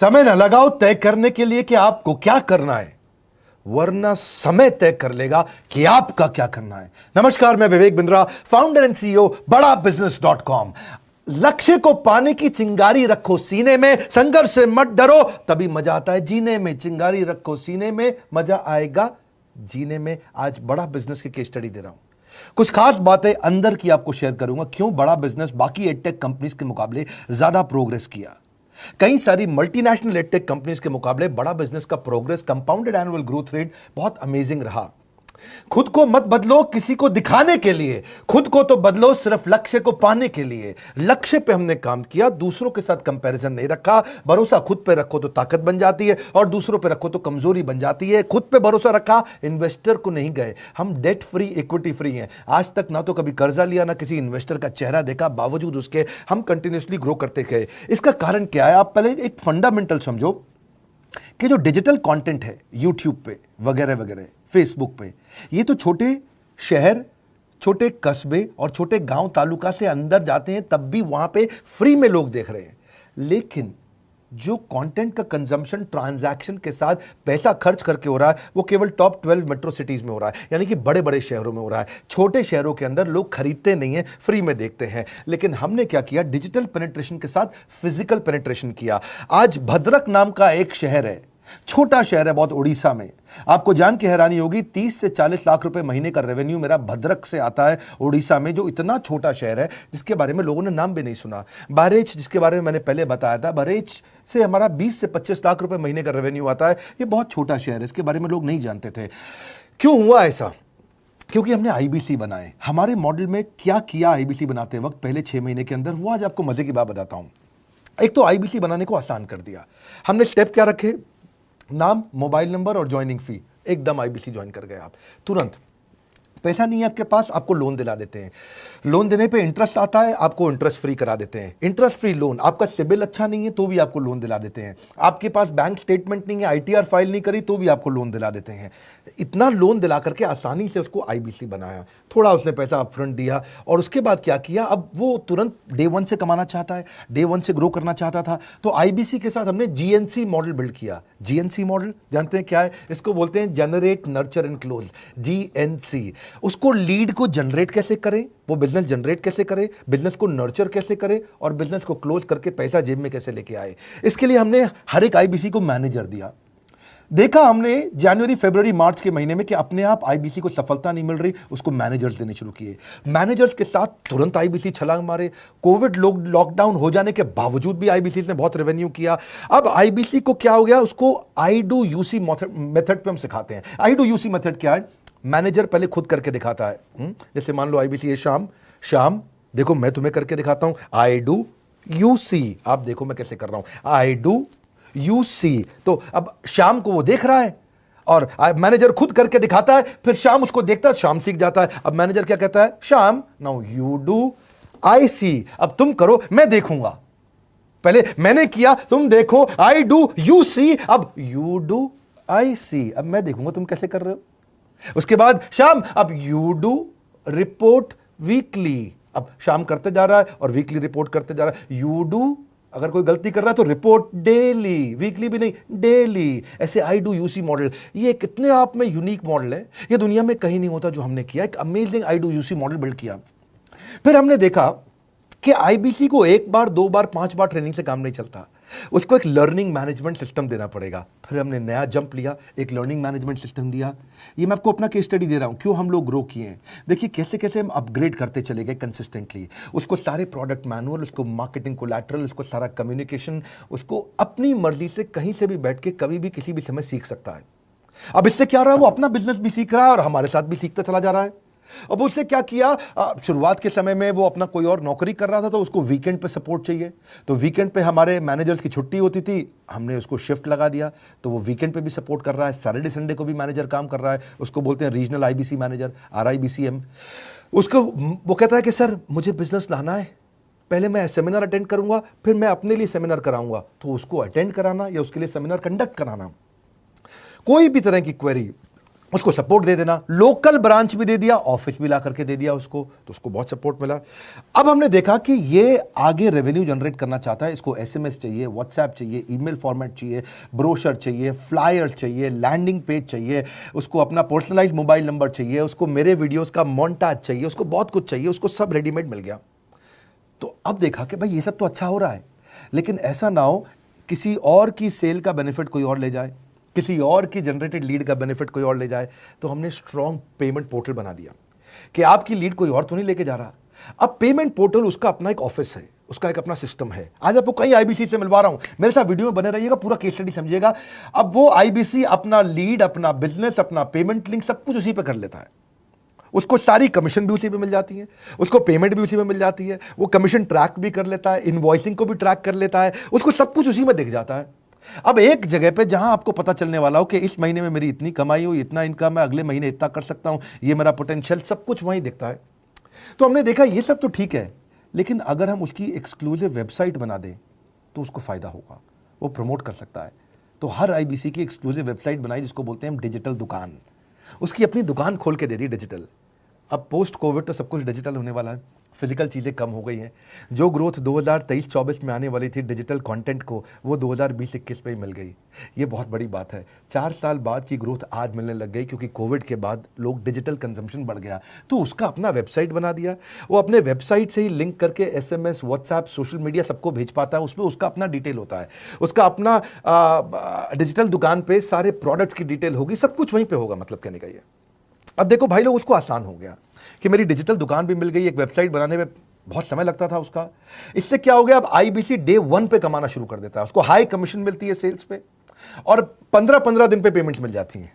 समय न लगाओ तय करने के लिए कि आपको क्या करना है, वरना समय तय कर लेगा कि आपका क्या करना है। नमस्कार, मैं Vivek Bindra, founder and CEO बड़ा बिजनेस.com। लक्ष्य को पाने की चिंगारी रखो सीने में, संघर्ष से मत डरो, तभी मजा आता है जीने में। चिंगारी रखो सीने में, मजा आएगा जीने में। आज बड़ा बिजनेस की केस स्टडी दे रहा हूं, कुछ खास बातें अंदर की आपको शेयर करूंगा, क्यों बड़ा बिजनेस बाकी एडटेक कंपनीज के मुकाबले ज्यादा प्रोग्रेस किया। कई सारी मल्टीनेशनल एडटेक कंपनीज के मुकाबले बड़ा बिजनेस का progress, compounded annual growth rate बहुत अमेजिंग रहा। खुद को मत बदलो किसी को दिखाने के लिए, खुद को तो बदलो सिर्फ लक्ष्य को पाने के लिए। लक्ष्य पे हमने काम किया, दूसरों के साथ कंपैरिजन नहीं रखा। भरोसा खुद पे रखो तो ताकत बन जाती है, और दूसरों पे रखो तो कमजोरी बन जाती है। खुद पे भरोसा रखा, इन्वेस्टर को नहीं गए। हम डेट फ्री, इक्विटी फ्री हैं। आज तक ना तो कभी कर्जा लिया, ना किसी इन्वेस्टर का चेहरा देखा, बावजूद उसके हम कंटिन्यूसली ग्रो करते गए। इसका कारण क्या है? आप पहले एक फंडामेंटल समझो कि जो डिजिटल कंटेंट है यूट्यूब पे वगैरह वगैरह, फेसबुक पे, ये तो छोटे शहर, छोटे कस्बे और छोटे गांव तालुका से अंदर जाते हैं, तब भी वहां पे फ्री में लोग देख रहे हैं। लेकिन जो कंटेंट का कंजम्पशन ट्रांजैक्शन के साथ पैसा खर्च करके हो रहा है, वो केवल टॉप 12 मेट्रो सिटीज में हो रहा है, यानी कि बड़े बड़े शहरों में हो रहा है। छोटे शहरों के अंदर लोग खरीदते नहीं हैं, फ्री में देखते हैं। लेकिन हमने क्या किया? डिजिटल पेनिट्रेशन के साथ फिजिकल पेनिट्रेशन किया। आज भद्रक नाम का एक शहर है, छोटा शहर है बहुत, उड़ीसा में। आपको जान के हैरानी होगी, 30 से 40 लाख रुपए महीने का रेवेन्यू मेरा भद्रक से आता है, उड़ीसा में, जो इतना छोटा शहर है जिसके बारे में लोगों ने नाम भी नहीं सुना। बहरेच, जिसके बारे में मैंने पहले बताया था, बहरेच से हमारा 20 से 25 लाख रुपए महीने का रेवेन्यू आता है। ये बहुत छोटा शहर है, इसके बारे में लोग नहीं जानते थे। क्यों हुआ ऐसा? क्योंकि हमने आईबीसी बनाए। हमारे मॉडल में क्या किया आईबीसी बनाते वक्त, पहले 6 महीने के अंदर हुआ। आज आपको मजे की बात बताता हूं। एक तो आईबीसी बनाने को आसान कर दिया हमने। स्टेप क्या रखे? नाम, मोबाइल नंबर और ज्वाइनिंग फी। एकदम आईबीसी ज्वाइन कर गए आप तुरंत। पैसा नहीं है आपके पास, आपको लोन दिला देते हैं। लोन देने पे इंटरेस्ट आता है, आपको इंटरेस्ट फ्री करा देते हैं। Interest free loan. आपका सिबिल अच्छा नहीं है तो भी आपको लोन दिला देते हैं। आपके पास बैंक स्टेटमेंट नहीं है, आईटीआर फाइल नहीं करी तो भी आपको लोन दिला देते हैं। इतना लोन दिला करके आसानी से उसको आईबीसी बनाया। थोड़ा उसने पैसा अपफ्रंट दिया, और उसके बाद क्या किया? अब वो तुरंत डे 1 से कमाना चाहता है, डे 1 से ग्रो करना चाहता था। तो आईबीसी के साथ हमने जीएनसी मॉडल बिल्ड किया। जीएनसी मॉडल जानते हैं क्या है? इसको बोलते हैं generate, nurture and close, GNC. उसको लीड को जनरेट कैसे करें, वो बिजनेस जनरेट कैसे करे, बिजनेस को नर्चर कैसे करे, और बिजनेस को क्लोज करके पैसा जेब में कैसे लेके आए। इसके लिए हमने हर एक आईबीसी को मैनेजर दिया। देखा हमने जनवरी, फरवरी, मार्च के महीने में कि अपने आप आईबीसी को सफलता नहीं मिल रही, उसको मैनेजर्स देने शुरू किए। मैनेजर्स के साथ तुरंत आईबीसी छलांग मारे। कोविड लॉकडाउन हो जाने के बावजूद भी आईबीसी ने बहुत रेवेन्यू किया। अब आईबीसी को क्या हो गया? उसको आई डू यूसी मेथड पे हम सिखाते हैं। आई डू यूसी मेथड क्या है? मैनेजर पहले खुद करके दिखाता है। जैसे मान लो आईबीसी है शाम, देखो मैं तुम्हें करके दिखाता हूं, आई डू यूसी। आप देखो मैं कैसे कर रहा हूं, आई डू यूसी। तो अब शाम को वो देख रहा है, और मैनेजर खुद करके दिखाता है, फिर शाम उसको देखता है, शाम सीख जाता है। अब मैनेजर क्या कहता है? शाम, नाउ यू डू आई सी। अब तुम करो, मैं देखूंगा। पहले मैंने किया, तुम देखो, आई डू यू सी, अब यू डू आई सी। अब मैं देखूंगा तुम कैसे कर रहे हो। उसके बाद शाम, अब यू डू रिपोर्ट वीकली। अब शाम करते जा रहा है और वीकली रिपोर्ट करते जा रहा है। यू डू, अगर कोई गलती कर रहा है तो रिपोर्ट डेली, वीकली भी नहीं, डेली। ऐसे आई डू यूसी मॉडल, ये कितने आप में यूनिक मॉडल है, ये दुनिया में कहीं नहीं होता जो हमने किया। एक amazing I do UC model build किया। फिर हमने देखा कि आईबीसी को 1 बार, 2 बार, 5 बार ट्रेनिंग से काम नहीं चलता, उसको एक लर्निंग मैनेजमेंट सिस्टम देना पड़ेगा। फिर हमने नया जंप लिया, एक लर्निंग मैनेजमेंट सिस्टम दिया। ये मैं आपको अपना केस स्टडी दे रहा हूं, क्यों हम लोग ग्रो किए हैं। देखिए कैसे कैसे हम अपग्रेड करते चले गए कंसिस्टेंटली। उसको सारे प्रोडक्ट मैनुअल, उसको मार्केटिंग कोलैटरल, उसको सारा कम्युनिकेशन, उसको अपनी मर्जी से कहीं से भी बैठ के कभी भी किसी भी समय सीख सकता है। अब इससे क्या रहा है? वो अपना बिजनेस भी सीख रहा है और हमारे साथ भी सीखता चला जा रहा है। अब उससे क्या किया? शुरुआत के समय में वो अपना कोई और नौकरी कर रहा था, तो उसको वीकेंड पे सपोर्ट चाहिए। तो वीकेंड पे हमारे मैनेजर्स की छुट्टी होती थी, हमने उसको शिफ्ट लगा दिया, तो वो वीकेंड पे भी सपोर्ट कर रहा है। सैटरडे संडे को भी मैनेजर काम कर रहा है। उसको बोलते हैं रीजनल आईबीसी मैनेजर, RIBCM। उसको वो कहता है कि सर मुझे बिजनेस लाना है, पहले मैं सेमिनार अटेंड करूंगा, फिर मैं अपने लिए सेमिनार कराऊंगा। तो उसको अटेंड कराना या उसके लिए सेमिनार कंडक्ट कराना, कोई भी तरह की क्वेरी, उसको सपोर्ट दे देना, लोकल ब्रांच भी दे दिया, ऑफिस भी ला करके दे दिया उसको, तो उसको बहुत सपोर्ट मिला। अब हमने देखा कि ये आगे रेवेन्यू जनरेट करना चाहता है, इसको एसएमएस चाहिए, व्हाट्सएप चाहिए, ईमेल फॉर्मेट चाहिए, ब्रोशर चाहिए, फ्लायर चाहिए, लैंडिंग पेज चाहिए, उसको अपना पर्सनलाइज्ड मोबाइल नंबर चाहिए, उसको मेरे वीडियोस का मोन्टाज चाहिए, उसको बहुत कुछ चाहिए, उसको सब रेडीमेड मिल गया। तो अब देखा कि भाई ये सब तो अच्छा हो रहा है, लेकिन ऐसा ना हो किसी और की सेल का बेनिफिट कोई और ले जाए, किसी और की जनरेटेड लीड का बेनिफिट कोई और ले जाए। तो हमने स्ट्रॉन्ग पेमेंट पोर्टल बना दिया कि आपकी लीड कोई और तो नहीं लेके जा रहा। अब पेमेंट पोर्टल उसका अपना एक ऑफिस है, उसका एक अपना सिस्टम है। आज आपको कई आईबीसी से मिलवा रहा हूं, मेरे साथ वीडियो में बने रहिएगा, पूरा केस स्टडी समझिएगा। अब वो आईबीसी अपना लीड, अपना बिजनेस, अपना पेमेंट लिंक सब कुछ उसी पे कर लेता है। उसको सारी कमीशन भी उसी पे मिल जाती है, उसको पेमेंट भी उसी में मिल जाती है, वो कमीशन ट्रैक भी कर लेता है, इनवॉइसिंग को भी ट्रैक कर लेता है, उसको सब कुछ उसी में दिख जाता है। अब एक जगह पे जहां आपको पता चलने वाला हो कि इस महीने में मेरी इतनी कमाई हुई, इतना इनकम है, अगले महीने इतना कर सकता हूं, ये मेरा पोटेंशियल, सब कुछ वहीं दिखता है। तो हमने देखा ये सब तो ठीक है, लेकिन अगर हम उसकी एक्सक्लूसिव वेबसाइट बना दें तो उसको फायदा होगा, वो प्रमोट कर सकता है। तो हर आईबीसी की एक्सक्लूसिव वेबसाइट बनाई जिसको बोलते हैं हम डिजिटल दुकान, उसकी अपनी दुकान खोल के दे दी डिजिटल। अब पोस्ट कोविड तो सब कुछ डिजिटल होने वाला है, फिजिकल चीज़ें कम हो गई हैं। जो ग्रोथ 2023-24 में आने वाली थी डिजिटल कंटेंट को, वो 2020-21 में ही मिल गई। ये बहुत बड़ी बात है। 4 साल बाद की ग्रोथ आज मिलने लग गई, क्योंकि कोविड के बाद लोग डिजिटल कंजम्पशन बढ़ गया। तो उसका अपना वेबसाइट बना दिया, वो अपने वेबसाइट से ही लिंक करके एसएमएस, व्हाट्सएप, सोशल मीडिया सबको भेज पाता है। उसमें उसका अपना डिटेल होता है, उसका अपना डिजिटल दुकान पे सारे प्रोडक्ट्स की डिटेल होगी, सब कुछ वहीं पर होगा। मतलब कहने का ये, अब देखो भाई लोग, उसको आसान हो गया कि मेरी डिजिटल दुकान भी मिल गई। एक वेबसाइट बनाने में बहुत समय लगता था उसका, इससे क्या हो गया, अब आईबीसी डे 1 पे कमाना शुरू कर देता है। उसको हाई कमीशन मिलती है सेल्स पे, और 15-15 दिन पे पेमेंट्स मिल जाती हैं।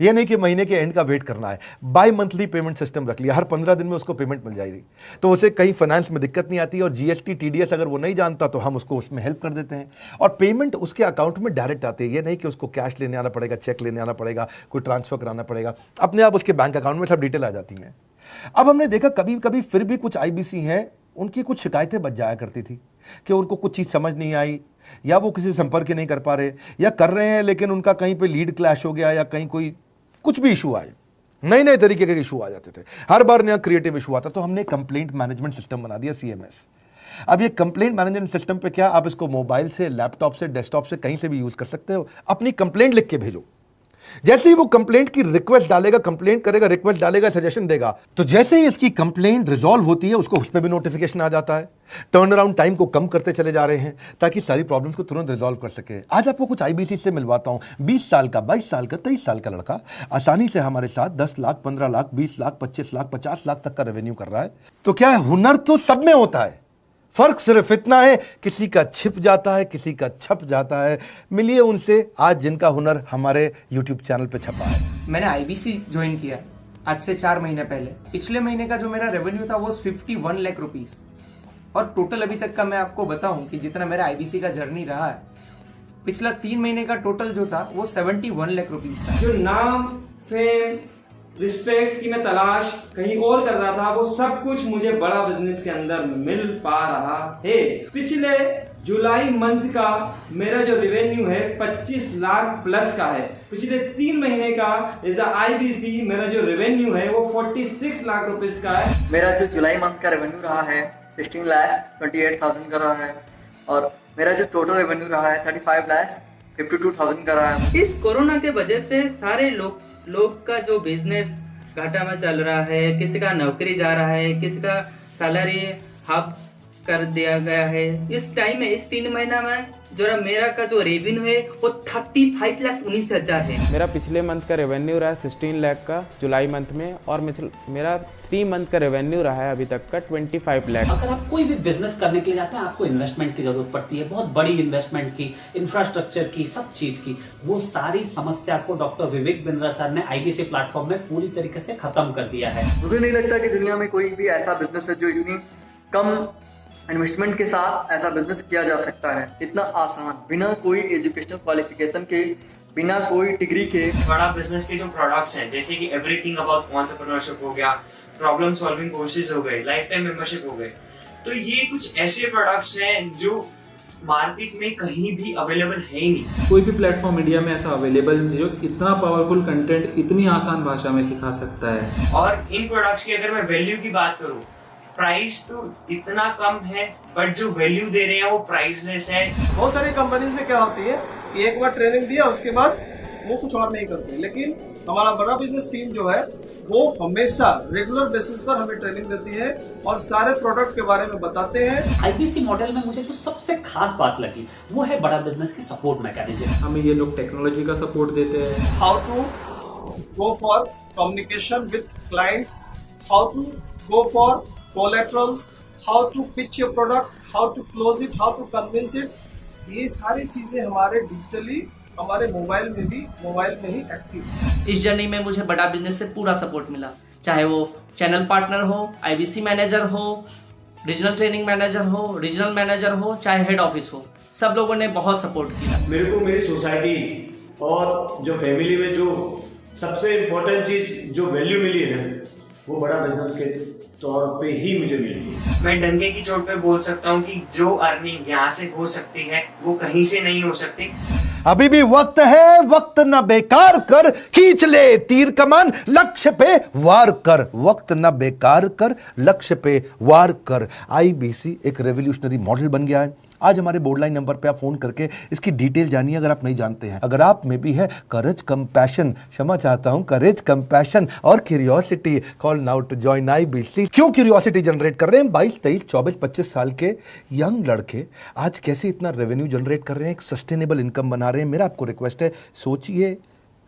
ये नहीं कि महीने के एंड का वेट करना है, बाई मंथली पेमेंट सिस्टम रख लिया, हर 15 दिन में उसको पेमेंट मिल जाएगी। तो उसे कहीं फाइनेंस में दिक्कत नहीं आती, और जीएसटी, टीडीएस अगर वो नहीं जानता तो हम उसको उसमें हेल्प कर देते हैं, और पेमेंट उसके अकाउंट में डायरेक्ट आती है। ये नहीं कि उसको कैश लेने आना पड़ेगा, चेक लेने आना पड़ेगा, कोई ट्रांसफर कराना पड़ेगा, अपने आप उसके बैंक अकाउंट में सब डिटेल आ जाती हैं। अब हमने देखा कभी कभी फिर भी कुछ आईबीसी हैं, उनकी कुछ शिकायतें बच जाया करती थी कि उनको कुछ चीज़ समझ नहीं आई, या वो किसी से संपर्क ही नहीं कर पा रहे, या कर रहे हैं लेकिन उनका कहीं पे लीड क्लैश हो गया, या कहीं कोई कुछ भी इशू आए, नए नए तरीके के इशू आ जाते थे, हर बार नया क्रिएटिव इशू आता। तो हमने कंप्लेंट मैनेजमेंट सिस्टम बना दिया, सीएमएस। अब ये कंप्लेंट मैनेजमेंट सिस्टम पे क्या, आप इसको मोबाइल से, लैपटॉप से, डेस्कटॉप से, कहीं से भी यूज कर सकते हो। अपनी कंप्लेंट लिख के भेजो, जैसे ही वो कंप्लेंट की रिक्वेस्ट डालेगा, कंप्लेंट करेगा, रिक्वेस्ट डालेगा, सजेशन देगा, तो जैसे ही इसकी कंप्लेंट रिजॉल्व होती है उसको उसमें भी नोटिफिकेशन आ जाता है। टर्न अराउंड टाइम को कम करते चले जा रहे हैं ताकि सारी प्रॉब्लम्स को तुरंत रिजॉल्व कर सके। आज आपको कुछ आईबीसी से मिलवाता हूं। 20 साल का, 22 साल का, 23 साल का लड़का आसानी से हमारे साथ 10 लाख, 15 लाख, 20 लाख, 25 लाख, 50 लाख तक का रेवेन्यू कर रहा है। तो क्या है, हुनर तो सब में होता है, फर्क सिर्फ इतना है किसी का छिप जाता है, किसी का छप जाता है। मिलिए उनसे आज जिनका हुनर हमारे YouTube चैनल पे छपा है। मैंने आईबीसी ज्वाइन किया आज से 4 महीने पहले। पिछले महीने का जो मेरा रेवेन्यू था वो 51 लाख रुपीस, और टोटल अभी तक का मैं आपको बताऊं कि जितना मेरा आईबीसी का जर्नी रहा है, पिछला 3 महीने का टोटल जो था वो 71 लाख रुपीस था। जो नाम, फेम, रिस्पेक्ट की मैं तलाश कहीं और कर रहा था, वो सब कुछ मुझे बड़ा बिजनेस के अंदर मिल पा रहा है। पिछले जुलाई मंथ का मेरा जो रेवेन्यू है 25 लाख प्लस का है। पिछले 3 महीने का एज आईबीसी मेरा जो रेवेन्यू है वो 46 लाख रुपीस का है। मेरा जो जुलाई मंथ का रेवेन्यू रहा है 16,28,000 का रहा है, और मेरा जो टोटल रेवेन्यू रहा है 35,52,000 का रहा है। इस कोरोना के वजह से सारे लोग का जो बिजनेस घाटा में चल रहा है, किसी का नौकरी जा रहा है, किसी का सैलरी हाफ कर दिया गया है। इस टाइम में, इस 3 महीना में जो मेरा का जो रेवेन्यू है वो 35,19,000 है। मेरा पिछले मंथ का रेवेन्यू रहा है 16 लाख का जुलाई मंथ में, और मेरा 3 मंथ का रेवेन्यू रहा है अभी तक का 25 लाख। अगर आप कोई भी बिजनेस करने के लिए जाते हैं, आपको इन्वेस्टमेंट की जरूरत पड़ती है, बहुत बड़ी इन्वेस्टमेंट की, इंफ्रास्ट्रक्चर की, सब चीज की। वो सारी समस्या को डॉक्टर विवेक बिंद्रा सर ने आईबीसी प्लेटफॉर्म में पूरी तरीके से खत्म कर दिया है। मुझे नहीं लगता कि दुनिया में कोई भी ऐसा बिजनेस है जो इतनी कम इन्वेस्टमेंट के साथ ऐसा बिजनेस किया जा सकता है, इतना आसान, बिना कोई एजुकेशनल क्वालिफिकेशन के, बिना कोई डिग्री के। बड़ा बिजनेस के जो प्रोडक्ट्स हैं, जैसे कि एवरीथिंग अबाउट एंटरप्रेन्योरशिप हो गया, प्रॉब्लम सॉल्विंग कोर्सेज हो गए, लाइफ टाइम मेंबरशिप हो गए, तो ये कुछ ऐसे प्रोडक्ट्स हैं जो मार्केट में कहीं भी अवेलेबल है ही नहीं। कोई भी प्लेटफॉर्म इंडिया में ऐसा अवेलेबल नहीं जो इतना पावरफुल कंटेंट इतनी आसान भाषा में सिखा सकता है। और इन प्रोडक्ट्स की अगर मैं वैल्यू की बात करूं, प्राइस तो इतना कम है बट जो वैल्यू दे रहे हैं वो प्राइसलेस है। बहुत सारी कंपनीज में क्या होती है कि एक बार ट्रेनिंग दिया उसके बाद वो कुछ और नहीं करती, लेकिन हमारा बड़ा बिजनेस टीम जो है वो हमेशा रेगुलर बेसिस पर हमें ट्रेनिंग देती है और सारे प्रोडक्ट के बारे में बताते हैं। आईबीसी मॉडल में मुझे जो सबसे खास बात लगी वो है बड़ा बिजनेस की सपोर्ट मैकेनिज्म। हमें ये लोग टेक्नोलॉजी का सपोर्ट देते हैं। How to go for communication with clients, how to go for collaterals, how to pitch your product, how to close it, how to convince it, ये सारी चीजें हमारे डिजिटली हमारे मोबाइल में ही एक्टिव। इस जर्नी में मुझे बड़ा बिजनेस से पूरा सपोर्ट मिला, चाहे वो चैनल पार्टनर हो, आईबीसी मैनेजर हो, रीजनल ट्रेनिंग मैनेजर हो, रीजनल मैनेजर हो, चाहे हेड ऑफिस हो, सब लोगों ने बहुत सपोर्ट किया। मेरे को मेरी सोसाइटी और जो फैमिली में जो सबसे इम्पोर्टेंट चीज जो वैल्यू मिली है वो बड़ा बिजनेस के तौर पे ही मुझे मिली। मैं डंके की चोट पे बोल सकता हूँ कि जो अर्निंग यहाँ से हो सकती है वो कहीं से नहीं हो सकती। अभी भी वक्त है, वक्त न बेकार कर, खींच ले तीर कमान, लक्ष्य पे वार कर, वक्त न बेकार कर, लक्ष्य पे वार कर। आईबीसी एक रेवोल्यूशनरी मॉडल बन गया है। आज हमारे बोर्डलाइन नंबर पे आप फोन करके इसकी डिटेल जानिए अगर आप नहीं जानते हैं। अगर आप में भी है करेज, कंपैशन, क्षमा चाहता हूं, करेज, कंपैशन और curiosity, call now to join IBC. क्यों क्यूरियोसिटी जनरेट कर रहे हैं? 22, 23, 24, 25 साल के यंग लड़के आज कैसे इतना रेवेन्यू जनरेट कर रहे हैं, एक सस्टेनेबल इनकम बना रहे हैं। मेरा आपको रिक्वेस्ट है, सोचिए,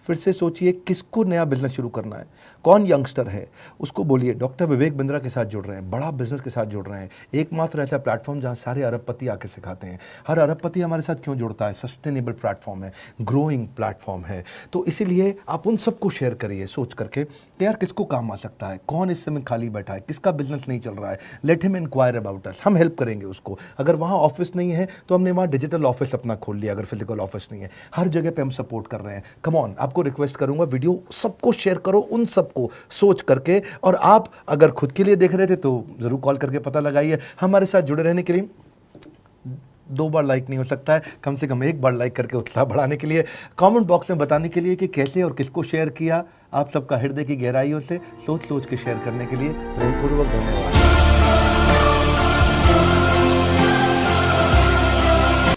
फिर से सोचिए, किसको नया बिजनेस शुरू करना है, कौन यंगस्टर है, उसको बोलिए डॉक्टर विवेक बिंद्रा के साथ जुड़ रहे हैं, बड़ा बिजनेस के साथ जुड़ रहे हैं। एकमात्र ऐसा प्लेटफॉर्म जहां सारे अरबपति आके सिखाते हैं। हर अरबपति हमारे साथ क्यों जुड़ता है? सस्टेनेबल प्लेटफॉर्म है, ग्रोइंग प्लेटफॉर्म है। तो इसीलिए आप उन सबको शेयर करिए सोच करके कि यार किसको काम आ सकता है, कौन इस समय खाली बैठा है, किसका बिजनेस नहीं चल रहा है, let him enquire about us, हम हेल्प करेंगे उसको। अगर वहाँ ऑफिस नहीं है तो हमने वहाँ डिजिटल ऑफिस अपना खोल लिया, अगर फिजिकल ऑफिस नहीं है, हर जगह पे हम सपोर्ट कर रहे हैं। कम ऑन, आपको रिक्वेस्ट करूंगा वीडियो सबको शेयर करो, उन सबको सोच करके। और आप अगर खुद के लिए देख रहे थे तो जरूर कॉल करके पता लगाइए। हमारे साथ जुड़े रहने के लिए 2 बार लाइक नहीं हो सकता है, कम से कम 1 बार लाइक करके उत्साह बढ़ाने के लिए, कमेंट बॉक्स में बताने के लिए कि कैसे और किसको शेयर किया। आप सबका हृदय की गहराइयों से सोच सोच के शेयर करने के लिए प्रेमपूर्वक धन्यवाद।